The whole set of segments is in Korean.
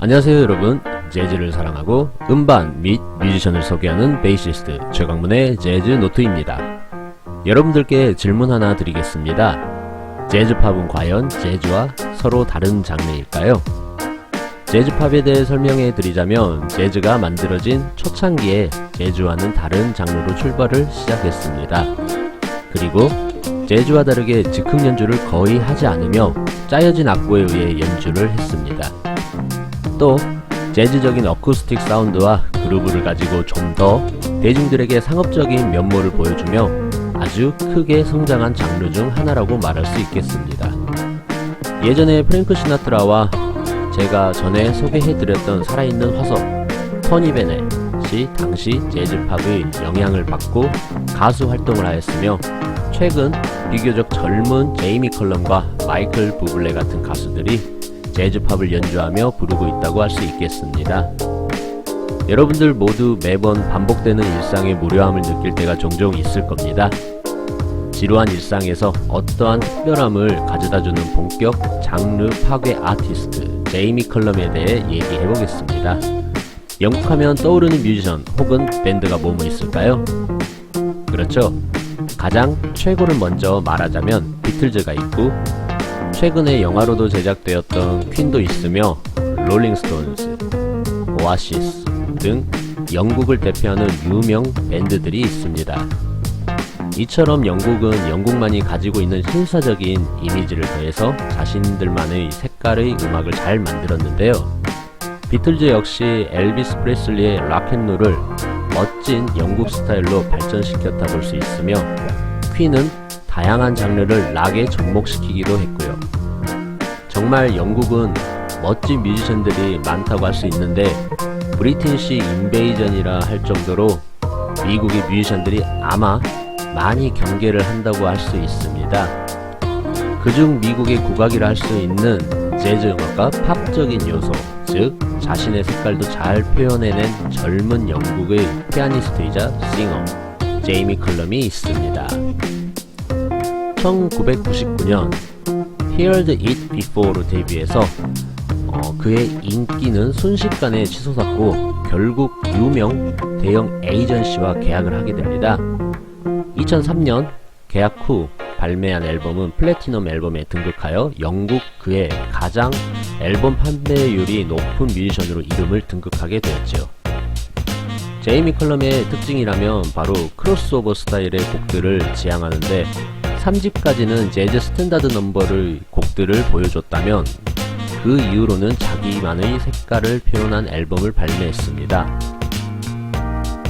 안녕하세요 여러분, 재즈를 사랑하고 음반 및 뮤지션을 소개하는 베이시스트 최광문의 재즈 노트입니다. 여러분들께 질문 하나 드리겠습니다. 재즈팝은 과연 재즈와 서로 다른 장르일까요? 재즈팝에 대해 설명해 드리자면, 재즈가 만들어진 초창기에 재즈와는 다른 장르로 출발을 시작했습니다. 그리고 재즈와 다르게 즉흥 연주를 거의 하지 않으며 짜여진 악보에 의해 연주를 했습니다. 또 재즈적인 어쿠스틱 사운드와 그루브를 가지고 좀 더 대중들에게 상업적인 면모를 보여주며 아주 크게 성장한 장르 중 하나라고 말할 수 있겠습니다. 예전에 프랭크 시나트라와 제가 전에 소개해드렸던 살아있는 화석 토니 베넷이 당시 재즈팝의 영향을 받고 가수 활동을 하였으며, 최근 비교적 젊은 제이미 컬럼과 마이클 부블레 같은 가수들이 재즈팝을 연주하며 부르고 있다고 할 수 있겠습니다. 여러분들 모두 매번 반복되는 일상의 무료함을 느낄 때가 종종 있을 겁니다. 지루한 일상에서 어떠한 특별함을 가져다주는 본격 장르 파괴 아티스트 제이미 컬럼에 대해 얘기해 보겠습니다. 영국하면 떠오르는 뮤지션 혹은 밴드가 뭐뭐 있을까요? 그렇죠. 가장 최고를 먼저 말하자면 비틀즈가 있고, 최근에 영화로도 제작되었던 퀸도 있으며, 롤링스톤즈, 오아시스 등 영국을 대표하는 유명 밴드들이 있습니다. 이처럼 영국은 영국만이 가지고 있는 신사적인 이미지를 더해서 자신들만의 색깔의 음악을 잘 만들었는데요. 비틀즈 역시 엘비스 프레슬리의 락앤롤을 멋진 영국 스타일로 발전시켰다 볼 수 있으며, 퀸은 다양한 장르를 락에 접목시키기도 했고요. 정말 영국은 멋진 뮤지션들이 많다고 할 수 있는데, 브리티시 인베이전이라 할 정도로 미국의 뮤지션들이 아마 많이 경계를 한다고 할 수 있습니다. 그중 미국의 국악이라 할 수 있는 재즈 음악과 팝적인 요소, 즉 자신의 색깔도 잘 표현해낸 젊은 영국의 피아니스트이자 싱어 제이미 컬럼이 있습니다. 1999년 Heard It Before로 데뷔해서 그의 인기는 순식간에 치솟았고, 결국 유명 대형 에이전시와 계약을 하게 됩니다. 2003년 계약 후 발매한 앨범은 플래티넘 앨범에 등극하여 영국 그의 가장 앨범 판매율이 높은 뮤지션으로 이름을 등극하게 되었죠. 제이미 컬럼의 특징이라면 바로 크로스오버 스타일의 곡들을 지향하는데, 3집까지는 재즈 스탠다드 넘버의 곡들을 보여줬다면 그 이후로는 자기만의 색깔을 표현한 앨범을 발매했습니다.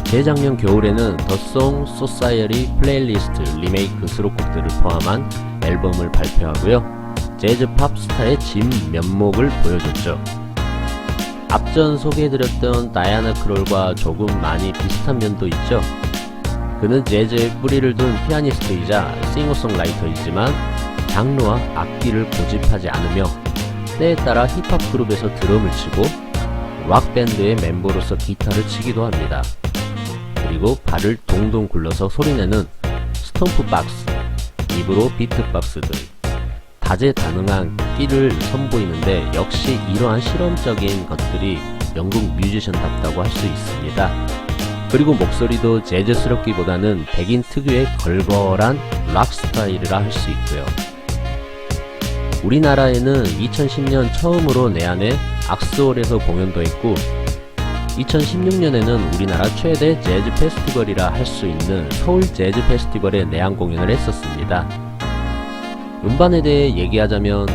재작년 겨울에는 더 송 소사이어티 플레이리스트 리메이크 수록곡들을 포함한 앨범을 발표하고요. 재즈 팝 스타의 진 면목을 보여줬죠. 앞전 소개해드렸던 다이아나 크롤과 조금 많이 비슷한 면도 있죠. 그는 재즈에 뿌리를 둔 피아니스트이자 싱어송라이터이지만 장르와 악기를 고집하지 않으며 때에 따라 힙합 그룹에서 드럼을 치고 락밴드의 멤버로서 기타를 치기도 합니다. 그리고 발을 동동 굴러서 소리내는 스톰프 박스, 입으로 비트박스 등 다재다능한 끼를 선보이는데, 역시 이러한 실험적인 것들이 영국 뮤지션답다고 할 수 있습니다. 그리고 목소리도 재즈스럽기보다는 백인 특유의 걸걸한 락 스타일이라 할 수 있고요. 우리나라에는 2010년 처음으로 내한의 악스홀에서 공연도 했고, 2016년에는 우리나라 최대 재즈 페스티벌이라 할 수 있는 서울 재즈 페스티벌에 내한 공연을 했었습니다. 음반에 대해 얘기하자면,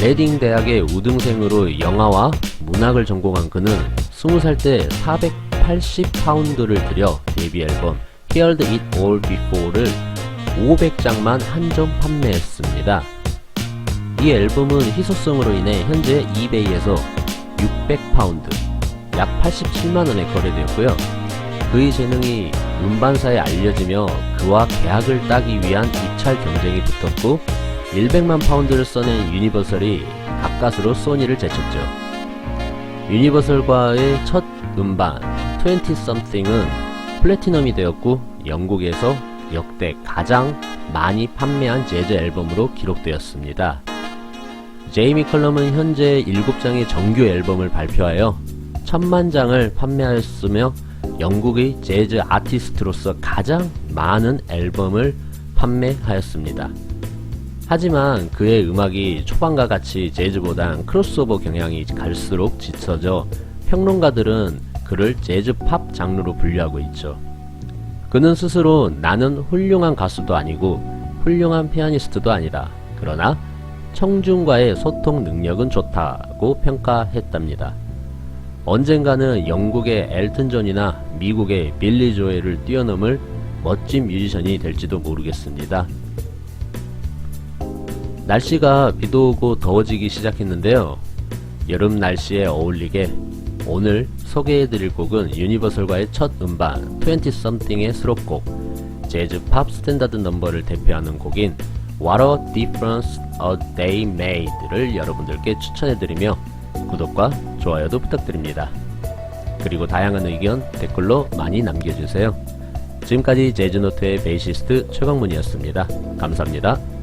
레딩 대학의 우등생으로 영화와 문학을 전공한 그는 20살 때 480파운드를 들여 데뷔 앨범 Heard It All Before를 500장만 한정 판매했습니다. 이 앨범은 희소성으로 인해 현재 이베이에서 600파운드, 약 87만원에 거래되었고요. 그의 재능이 음반사에 알려지며 그와 계약을 따기 위한 입찰 경쟁이 붙었고, 100만 파운드를 써낸 유니버설이 가까스로 소니를 제쳤죠. 유니버설과의 첫 음반 20something은 플래티넘이 되었고, 영국에서 역대 가장 많이 판매한 재즈 앨범으로 기록되었습니다. 제이미 컬럼은 현재 7장의 정규 앨범을 발표하여 1000만 장을 판매하였으며 영국의 재즈 아티스트로서 가장 많은 앨범을 판매하였습니다. 하지만 그의 음악이 초반과 같이 재즈보단 크로스오버 경향이 갈수록 짙어져 평론가들은 그를 재즈 팝 장르로 분류하고 있죠. 그는 스스로 나는 훌륭한 가수도 아니고 훌륭한 피아니스트도 아니다. 그러나 청중과의 소통 능력은 좋다고 평가했답니다. 언젠가는 영국의 엘튼 존이나 미국의 빌리 조엘을 뛰어넘을 멋진 뮤지션이 될지도 모르겠습니다. 날씨가 비도 오고 더워지기 시작했는데요. 여름 날씨에 어울리게 오늘 소개해드릴 곡은 유니버설과의 첫 음반 20something의 수록곡 재즈 팝 스탠다드 넘버를 대표하는 곡인 What a Difference a Day Made를 여러분들께 추천해드리며 구독과 좋아요도 부탁드립니다. 그리고 다양한 의견 댓글로 많이 남겨주세요. 지금까지 재즈노트의 베이시스트 최광문이었습니다. 감사합니다.